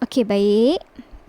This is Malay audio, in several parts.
Okey, baik.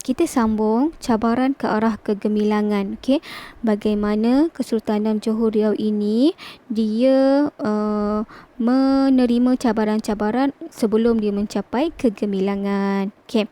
Kita sambung cabaran ke arah kegemilangan. Okey, bagaimana Kesultanan Johor Riau ini dia menerima cabaran-cabaran sebelum dia mencapai kegemilangan. Okey.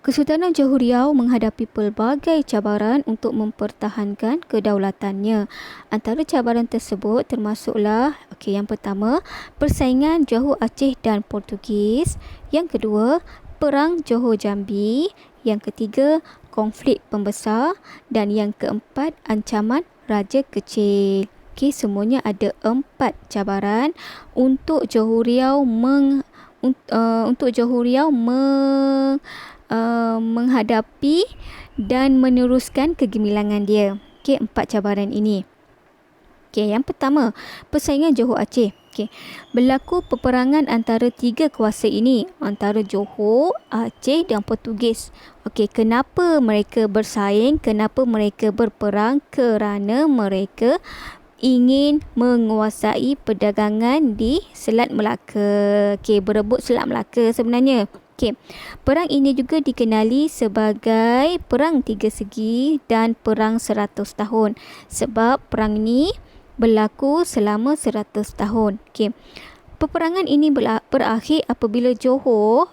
Kesultanan Johor Riau menghadapi pelbagai cabaran untuk mempertahankan kedaulatannya. Antara cabaran tersebut termasuklah, okey, yang pertama, persaingan Johor Aceh dan Portugis. Yang kedua, Perang Johor Jambi. Yang ketiga, konflik pembesar. Dan yang keempat, ancaman Raja Kecil. Okey, semuanya ada 4 cabaran untuk Johor Riau menghadapi dan meneruskan kegemilangan dia. Okey, 4 cabaran ini. Okey, yang pertama, persaingan Johor Aceh. Okey, berlaku peperangan antara 3 kuasa ini, antara Johor, Aceh dan Portugis. Okey, kenapa mereka bersaing? Kenapa mereka berperang? Kerana mereka ingin menguasai perdagangan di Selat Melaka. Okey, berebut Selat Melaka sebenarnya. Okey, perang ini juga dikenali sebagai Perang Tiga Segi dan Perang 100 Tahun. Sebab perang ini berlaku selama 100 tahun. Okey. Peperangan ini berakhir apabila Johor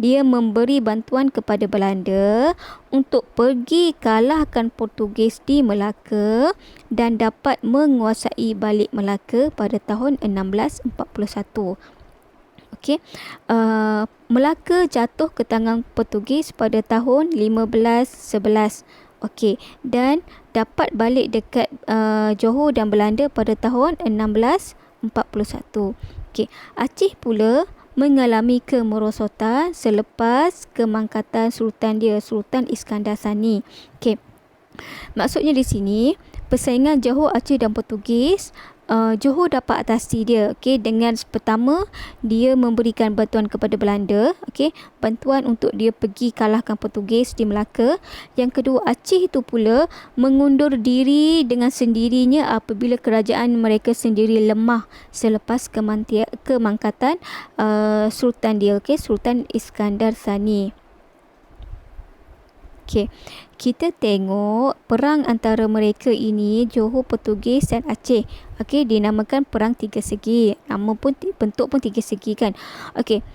dia memberi bantuan kepada Belanda untuk pergi kalahkan Portugis di Melaka dan dapat menguasai balik Melaka pada tahun 1641. Okey. Melaka jatuh ke tangan Portugis pada tahun 1511. Okey, dan dapat balik dekat Johor dan Belanda pada tahun 1641. Okey, Aceh pula mengalami kemerosotan selepas kemangkatan Sultan dia, Sultan Iskandar Sani. Okey. Maksudnya di sini, persaingan Johor, Aceh dan Portugis, Johor dapat atasi dia, okey, dengan pertama dia memberikan bantuan kepada Belanda, okey, bantuan untuk dia pergi kalahkan Portugis di Melaka. Yang kedua, Aceh itu pula mengundur diri dengan sendirinya apabila kerajaan mereka sendiri lemah selepas kemangkatan Sultan dia, okey, Sultan Iskandar Sani. Okey, kita tengok perang antara mereka ini, Johor, Portugis dan Aceh. Okey, dinamakan Perang Tiga Segi. Nama pun, bentuk pun tiga segi kan. Okey.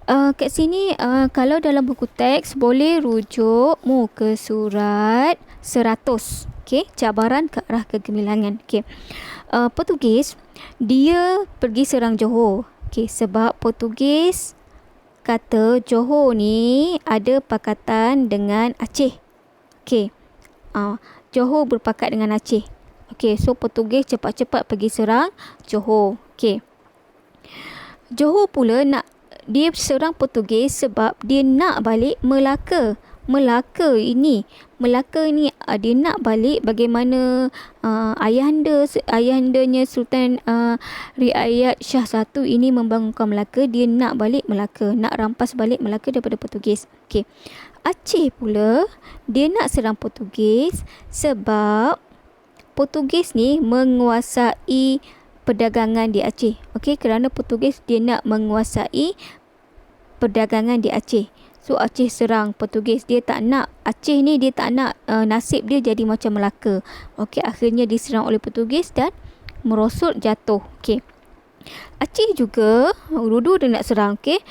Kat sini kalau dalam buku teks boleh rujuk muka surat 100. Okey, cabaran ke arah kegemilangan. Okey. Portugis dia pergi serang Johor. Okey, sebab Portugis kata Johor ni ada pakatan dengan Aceh. Okey. Johor berpakat dengan Aceh. Okey, so Portugis cepat-cepat pergi serang Johor. Okey. Johor pula dia serang Portugis sebab dia nak balik Melaka. Melaka ini dia nak balik bagaimana ayahandanya Sultan Riayat Shah 1 ini membangunkan Melaka. Dia nak balik Melaka, nak rampas balik Melaka daripada Portugis. Okey. Aceh pula dia nak serang Portugis sebab Portugis ni menguasai perdagangan di Aceh. Okey, kerana Portugis dia nak menguasai perdagangan di Aceh. So Aceh serang Portugis, dia tak nak Aceh ni, dia tak nak nasib dia jadi macam Melaka. Okey, akhirnya diserang oleh Portugis dan merosot jatuh. Okey. Aceh juga dua-dua dia nak serang. Okey.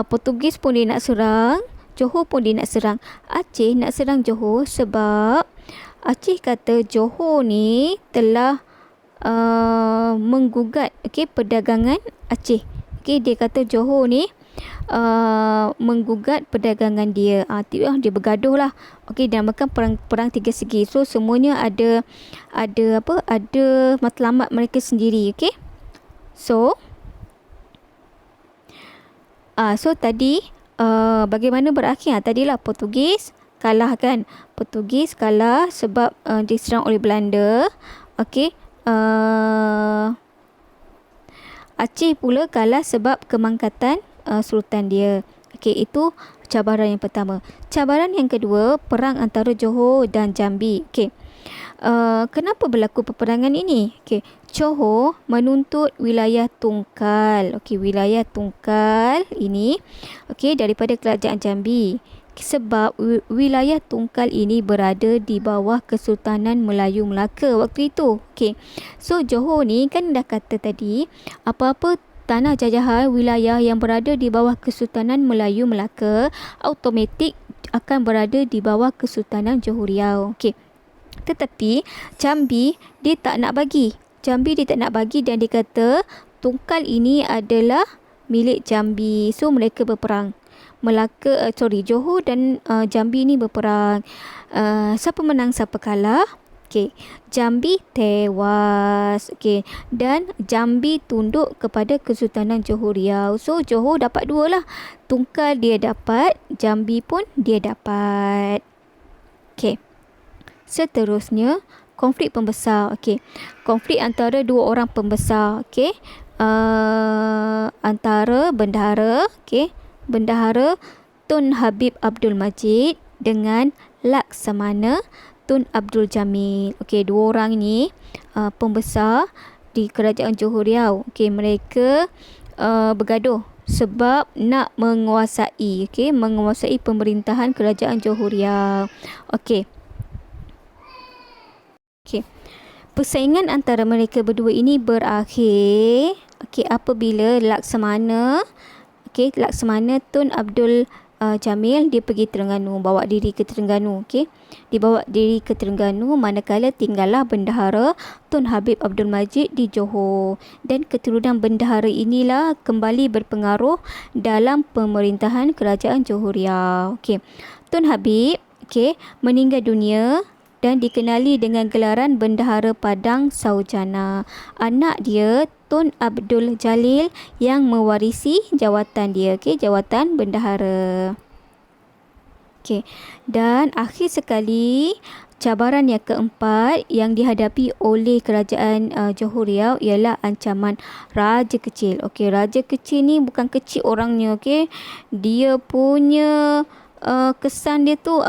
Portugis pun dia nak serang, Johor pun dia nak serang. Aceh nak serang Johor sebab Aceh kata Johor ni telah menggugat, okey, perdagangan Aceh. Okey, dia kata Johor ni menggugat perdagangan dia. Dia bergaduh lah. Okey, dinamakan perang tiga segi. So semuanya ada matlamat mereka sendiri. Okey. So tadi bagaimana berakhir? Tadilah Portugis kalah kan. Portugis kalah sebab diserang oleh Belanda. Okey. Aceh pula kalah sebab kemangkatan Sultan dia. Okey, itu cabaran yang pertama. Cabaran yang kedua, perang antara Johor dan Jambi. Okey. Kenapa berlaku peperangan ini? Okey, Johor menuntut wilayah Tungkal. Okey, wilayah Tungkal ini daripada Kerajaan Jambi. Sebab wilayah Tungkal ini berada di bawah Kesultanan Melayu Melaka waktu itu. Okey. So Johor ni kan dah kata tadi, apa-apa tanah jajahan wilayah yang berada di bawah Kesultanan Melayu Melaka automatik akan berada di bawah Kesultanan Johor Riau. Okey. Tetapi Jambi dia tak nak bagi. Dan dia kata Tungkal ini adalah milik Jambi. So mereka berperang. Johor dan Jambi ni berperang. Siapa menang siapa kalah? Okey, Jambi tewas. Okey, dan Jambi tunduk kepada Kesultanan Johor Riau. So Johor dapat dua lah. Tungkal dia dapat, Jambi pun dia dapat. Okey. Seterusnya, konflik pembesar. Okey. Konflik antara dua orang pembesar. Okey. Antara bendahara, Bendahara Tun Habib Abdul Majid dengan Laksamana Tun Abdul Jamil. Okey, dua orang ni pembesar di Kerajaan Johor Riau. Okey, mereka bergaduh sebab nak menguasai pemerintahan Kerajaan Johor Riau. Okey. Persaingan antara mereka berdua ini berakhir apabila Laksamana Tun Abdul Jamil dia pergi Terengganu, bawa diri ke Terengganu. Dibawa diri ke Terengganu, manakala tinggallah bendahara Tun Habib Abdul Majid di Johor, dan keturunan bendahara inilah kembali berpengaruh dalam pemerintahan Kerajaan Johor Riau. Tun Habib meninggal dunia dan dikenali dengan gelaran Bendahara Padang Saujana. Anak dia Tun Abdul Jalil yang mewarisi jawatan dia, jawatan bendahara. Dan akhir sekali, cabaran yang keempat yang dihadapi oleh Kerajaan Johor Riau ialah ancaman Raja Kecil. Raja Kecil ni bukan kecil orangnya, dia punya kesan dia tu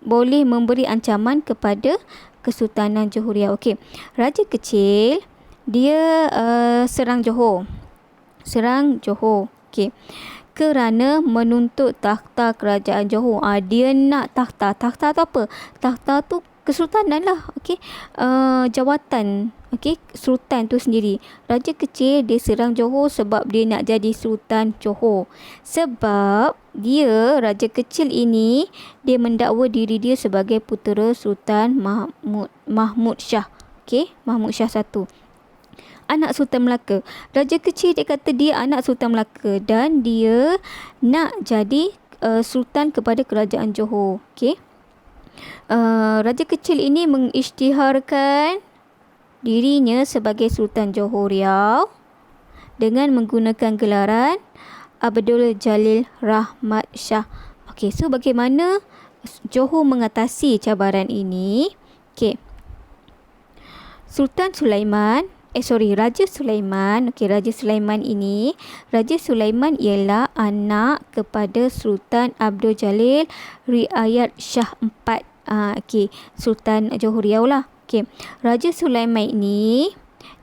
boleh memberi ancaman kepada Kesultanan Johor Riau. Raja Kecil dia serang Johor. Kerana menuntut takhta Kerajaan Johor. Dia nak takhta. Takhta tu apa? Takhta tu kesultanan lah. Jawatan. Sultan tu sendiri. Raja Kecil dia serang Johor sebab dia nak jadi Sultan Johor. Sebab dia, Raja Kecil ini, dia mendakwa diri dia sebagai putera Sultan Mahmud Shah. Mahmud Shah I, anak Sultan Melaka. Raja Kecil dia kata dia anak Sultan Melaka dan dia nak jadi Sultan kepada Kerajaan Johor. Raja Kecil ini mengisytiharkan dirinya sebagai Sultan Johor Riau dengan menggunakan gelaran Abdul Jalil Rahmat Shah. So bagaimana Johor mengatasi cabaran ini? Raja Sulaiman. Raja Sulaiman ini, Raja Sulaiman ialah anak kepada Sultan Abdul Jalil Riayat Shah IV. Sultan Johor Riau lah. Raja Sulaiman ini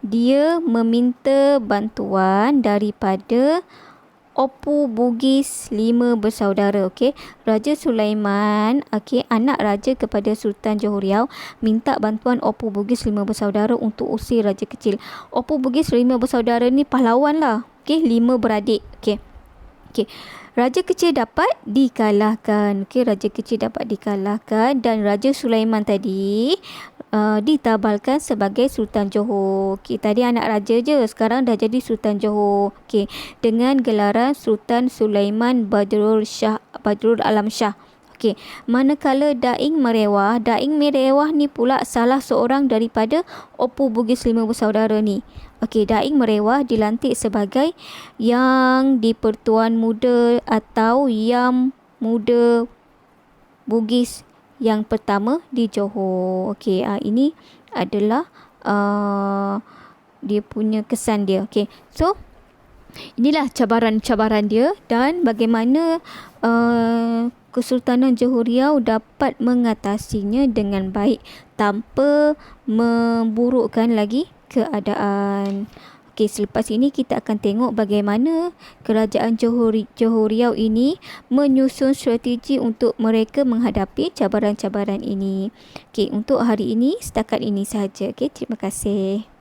dia meminta bantuan daripada Opu Bugis 5 bersaudara. Raja Sulaiman, anak raja kepada Sultan Johor Riau, minta bantuan Opu Bugis 5 bersaudara untuk usir Raja Kecil. Opu Bugis 5 bersaudara ni pahlawan lah. 5 beradik. Raja Kecil dapat dikalahkan. Raja Kecil dapat dikalahkan dan Raja Sulaiman tadi ditabalkan sebagai Sultan Johor. Tadi anak raja je, sekarang dah jadi Sultan Johor. Dengan gelaran Sultan Sulaiman Badrul Alam Shah. Manakala Daing Merewah ni pula salah seorang daripada Opu Bugis 5 bersaudara ni. Daing Merewah dilantik sebagai Yang di-Pertuan Muda atau Yang Muda Bugis yang pertama di Johor. Ini adalah dia punya kesan dia. So inilah cabaran-cabaran dia dan bagaimana Kesultanan Johor Riau dapat mengatasinya dengan baik tanpa memburukkan lagi keadaan. Okey, selepas ini kita akan tengok bagaimana kerajaan Johor Riau ini menyusun strategi untuk mereka menghadapi cabaran-cabaran ini. Okey, untuk hari ini setakat ini sahaja. Okey, terima kasih.